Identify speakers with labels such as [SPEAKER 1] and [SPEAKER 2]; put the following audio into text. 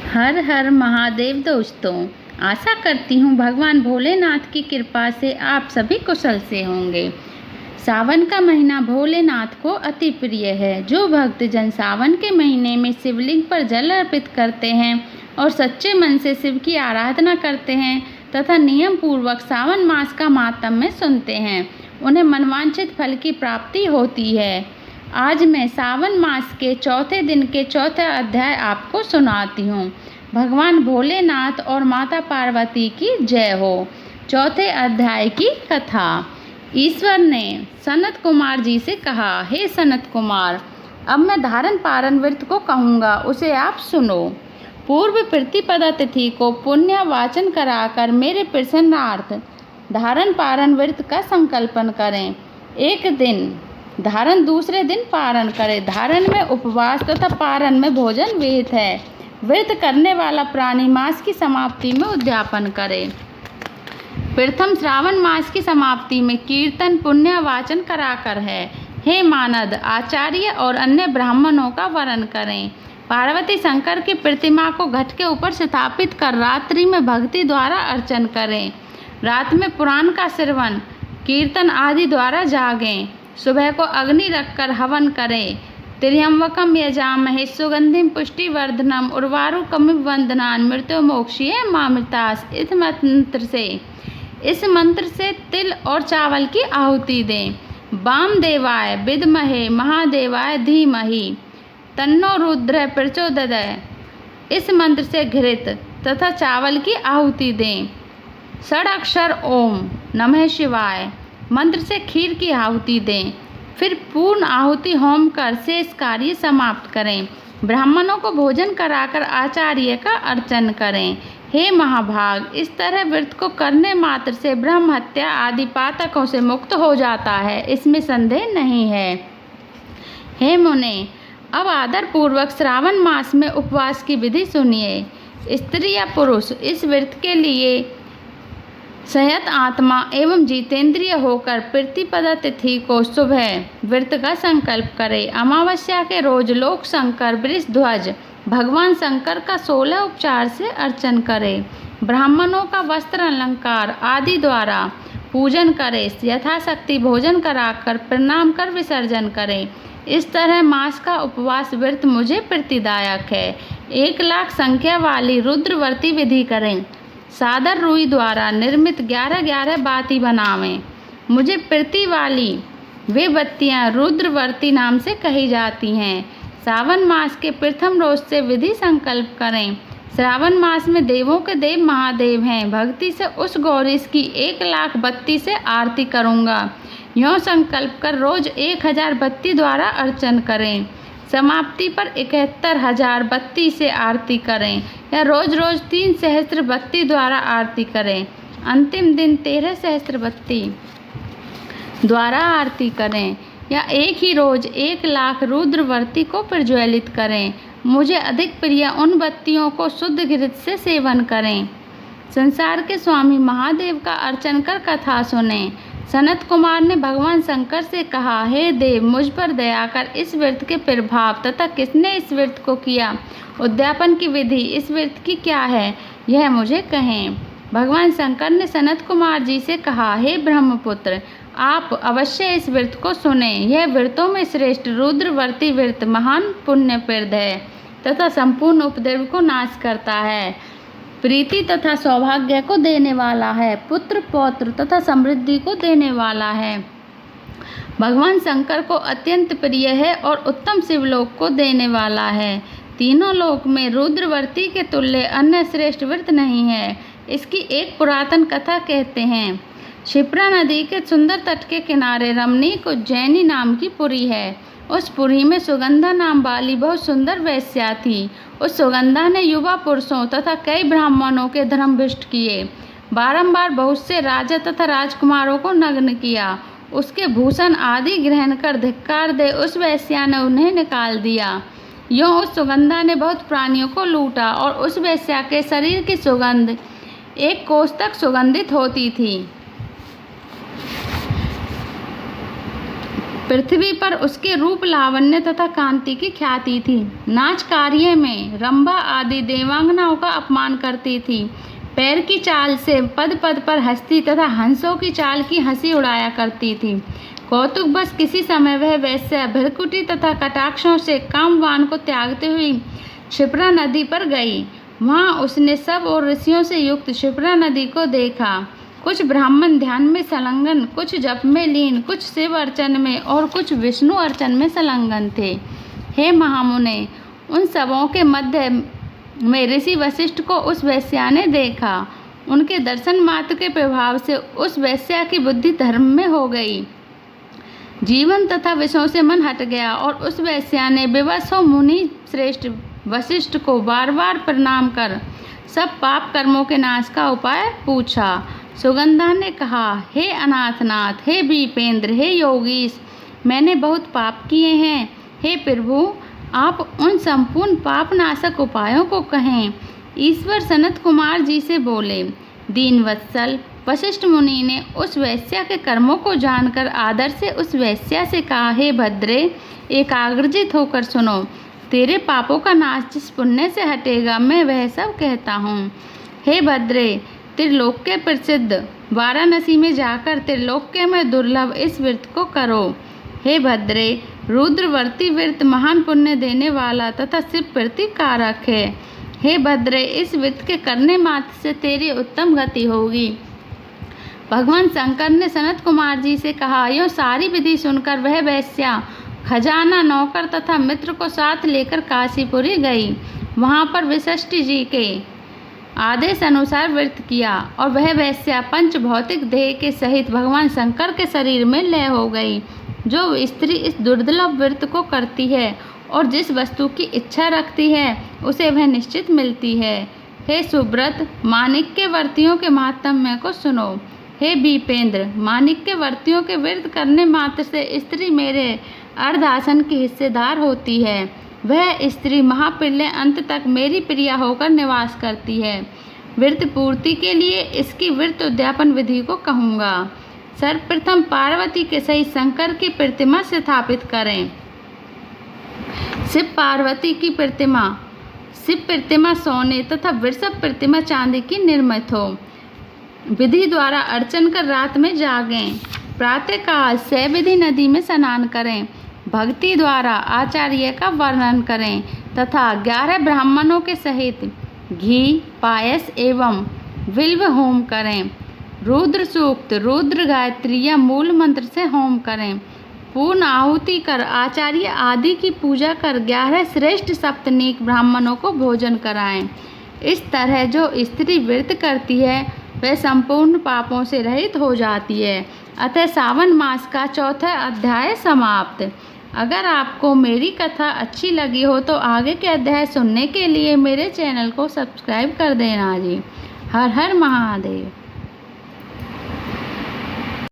[SPEAKER 1] हर हर महादेव दोस्तों, आशा करती हूँ भगवान भोलेनाथ की कृपा से आप सभी कुशल से होंगे। सावन का महीना भोलेनाथ को अति प्रिय है। जो भक्तजन सावन के महीने में शिवलिंग पर जल अर्पित करते हैं और सच्चे मन से शिव की आराधना करते हैं तथा नियम पूर्वक सावन मास का माहात्म्य सुनते हैं, उन्हें मनवांछित फल की प्राप्ति होती है। आज मैं सावन मास के चौथे दिन के चौथे अध्याय आपको सुनाती हूँ। भगवान भोलेनाथ और माता पार्वती की जय हो। चौथे अध्याय की कथा। ईश्वर ने सनत कुमार जी से कहा, हे सनत कुमार, अब मैं धारण पारण व्रत को कहूँगा, उसे आप सुनो। पूर्व प्रतिपदा तिथि को पुण्य वाचन कराकर मेरे प्रसन्नार्थ धारण पारण व्रत का संकल्पन करें। एक दिन धारण, दूसरे दिन पारण करें। धारण में उपवास तथा पारण में भोजन विहित है। व्रत करने वाला प्राणी मास की समाप्ति में उद्यापन करे। प्रथम श्रावण मास की समाप्ति में कीर्तन पुण्य वाचन कराकर है। हे मानद, आचार्य और अन्य ब्राह्मणों का वरण करें। पार्वती शंकर की प्रतिमा को घट के ऊपर स्थापित कर रात्रि में भक्ति द्वारा अर्चन करें। रात में पुराण का श्रवण कीर्तन आदि द्वारा जागें। सुबह को अग्नि रखकर हवन करें। त्र्यंबकम यजामहे सुगंधिम पुष्टिवर्धनम उर्वारुकमिव वंदनान मृत्युमोक्षीय मामृतास। इस मंत्र से तिल और चावल की आहुति दें। वामदेवाय विद्महे महादेवाय धीमहि तन्नो रुद्र प्रचोदयात्। इस मंत्र से घृत तथा चावल की आहुति दें। षडाक्षर ओम नमः शिवाय मंत्र से खीर की आहुति दें। फिर पूर्ण आहुति होम कर शेष कार्य समाप्त करें। ब्राह्मणों को भोजन कराकर आचार्य का अर्चन करें। हे महाभाग, इस तरह व्रत को करने मात्र से ब्रह्म हत्या आदि पातकों से मुक्त हो जाता है, इसमें संदेह नहीं है। हे मुने, अब आदर पूर्वक श्रावण मास में उपवास की विधि सुनिए। स्त्री या पुरुष इस व्रत के लिए संयत आत्मा एवं जितेंद्रिय होकर प्रतिपदा तिथि को सुबह व्रत का संकल्प करें। अमावस्या के रोज लोक शंकर वृषध्वज भगवान शंकर का 16 उपचार से अर्चन करें। ब्राह्मणों का वस्त्र अलंकार आदि द्वारा पूजन करें। यथाशक्ति भोजन कराकर प्रणाम कर विसर्जन करें। इस तरह मास का उपवास व्रत मुझे प्रीतिदायक है। 1 लाख संख्या वाली रुद्रवर्ती विधि करें। सादर रुई द्वारा निर्मित 11 बाती बनावें। मुझे प्रीति वाली वे बत्तियां रुद्रवर्ती नाम से कही जाती हैं। सावन मास के प्रथम रोज से विधि संकल्प करें। श्रावण मास में देवों के देव महादेव हैं। भक्ति से उस गौरीश की 1 लाख बत्ती से आरती करूँगा। यों संकल्प कर रोज 1000 बत्ती द्वारा अर्चन करें। समाप्ति पर 71,000 बत्ती से आरती करें या रोज रोज 3 सहस्त्र बत्ती द्वारा आरती करें। अंतिम दिन 13 सहस्त्र बत्ती द्वारा आरती करें या एक ही रोज 1 लाख रुद्रवर्ती को प्रज्वलित करें। मुझे अधिक प्रिय उन बत्तियों को शुद्ध घृत से सेवन करें। संसार के स्वामी महादेव का अर्चन कर कथा सुने। सनत कुमार ने भगवान शंकर से कहा, हे देव, मुझ पर दया कर। इस व्रत के प्रभाव तथा किसने इस व्रत को किया, उद्यापन की विधि इस व्रत की क्या है, यह मुझे कहें। भगवान शंकर ने सनत कुमार जी से कहा, हे ब्रह्मपुत्र, आप अवश्य इस व्रत को सुने। यह व्रतों में श्रेष्ठ रुद्रवर्ती व्रत महान पुण्यप्रद है तथा संपूर्ण उपद्रव को नाश करता है। प्रीति तथा सौभाग्य को देने वाला है। पुत्र पौत्र तथा समृद्धि को देने वाला है। भगवान शंकर को अत्यंत प्रिय है और उत्तम शिवलोक को देने वाला है। तीनों लोक में रुद्रवर्ती के तुल्य अन्य श्रेष्ठ व्रत नहीं है। इसकी एक पुरातन कथा कहते हैं। क्षिप्रा नदी के सुंदर तट के किनारे रमणीक उज्जैनी नाम की पुरी है। उस पुरी में सुगंधा नाम वाली बहुत सुंदर वेश्या थी। उस सुगंधा ने युवा पुरुषों तथा कई ब्राह्मणों के धर्म भ्रष्ट किए। बारंबार बहुत से राजा तथा राजकुमारों को नग्न किया। उसके भूषण आदि ग्रहण कर धिक्कार दे उस वेश्या ने उन्हें निकाल दिया। यूँ उस सुगंधा ने बहुत प्राणियों को लूटा और उस वेश्या के शरीर की सुगंध 1 कोस तक सुगंधित होती थी। पृथ्वी पर उसके रूप, लावण्य तथा कांति की ख्याति थी। नाच कार्य में रंभा आदि देवांगनाओं का अपमान करती थी। पैर की चाल से पद पद पर हंसती तथा हंसों की चाल की हंसी उड़ाया करती थी। कौतुक बस किसी समय वह वैश्या भृकुटी तथा कटाक्षों से कामवान को त्यागते हुई क्षिप्रा नदी पर गई। वहाँ उसने सब और ऋषियों से युक्त क्षिप्रा नदी को देखा। कुछ ब्राह्मण ध्यान में संलग्न, कुछ जप में लीन, कुछ शिव अर्चन में और कुछ विष्णु अर्चन में संलग्न थे। हे महामुने, उन सबों के मध्य में ऋषि वशिष्ठ को उस वैश्या ने देखा। उनके दर्शन मात्र के प्रभाव से उस वैश्या की बुद्धि धर्म में हो गई। जीवन तथा विषयों से मन हट गया और उस वैश्या ने विवश हो मुनि श्रेष्ठ वशिष्ठ को बार बार प्रणाम कर सब पाप कर्मों के नाश का उपाय पूछा। सुगंधा ने कहा, हे अनाथनाथ, हे विपेंद्र, हे योगीश, मैंने बहुत पाप किए हैं। हे प्रभु, आप उन संपूर्ण पापनाशक उपायों को कहें। ईश्वर सनत कुमार जी से बोले। दीनवत्सल वशिष्ठ मुनि ने उस वैश्या के कर्मों को जानकर आदर से उस वैश्या से कहा, हे भद्रे, एकाग्रजित होकर सुनो। तेरे पापों का नाश जिस पुण्य से हटेगा, मैं वह सब कहता हूँ। हे भद्रे, त्रिलोक के प्रसिद्ध वाराणसी में जाकर त्रिलोक्य में दुर्लभ इस व्रत को करो। हे भद्रे, रुद्रवर्ती व्रत महान पुण्य देने वाला तथा शिव प्रीति कारक है। हे भद्रे, इस व्रत के करने मात्र से तेरी उत्तम गति होगी। भगवान शंकर ने सनत कुमार जी से कहा। यो सारी विधि सुनकर वह वैश्या खजाना, नौकर तथा मित्र को साथ लेकर काशीपुरी गई। वहाँ पर वशिष्ठ जी के आदेश अनुसार व्रत किया और वह वैश्या पंच भौतिक देह के सहित भगवान शंकर के शरीर में लय हो गई। जो स्त्री इस दुर्लभ व्रत को करती है और जिस वस्तु की इच्छा रखती है, उसे वह निश्चित मिलती है। हे सुब्रत, माणिक्य वर्तियों के महात्म्य को सुनो। हे विपेंद्र, माणिक्य वर्तियों के व्रत करने मात्र से स्त्री मेरे अर्धासन की हिस्सेदार होती है। वह स्त्री महाप्रलय अंत तक मेरी प्रिया होकर निवास करती है। व्रत पूर्ति के लिए इसकी व्रत उद्यापन विधि को कहूँगा। सर्वप्रथम पार्वती के सहित शंकर की प्रतिमा स्थापित करें। शिव पार्वती की प्रतिमा, शिव प्रतिमा सोने तथा वृषभ प्रतिमा चांदी की निर्मित हो। विधि द्वारा अर्चन कर रात में जागें। प्रातःकाल सविधि नदी में स्नान करें। भक्ति द्वारा आचार्य का वर्णन करें तथा 11 ब्राह्मणों के सहित घी, पायस एवं बिल्व होम करें। रुद्र सूक्त, रुद्र गायत्री या मूल मंत्र से होम करें। पूर्ण आहुति कर आचार्य आदि की पूजा कर 11 श्रेष्ठ सप्तनीक ब्राह्मणों को भोजन कराएं। इस तरह जो स्त्री व्रत करती है वह संपूर्ण पापों से रहित हो जाती है। अतः सावन मास का चौथा अध्याय समाप्त। अगर आपको मेरी कथा अच्छी लगी हो तो आगे के अध्याय सुनने के लिए मेरे चैनल को सब्सक्राइब कर देना जी। हर हर महादेव।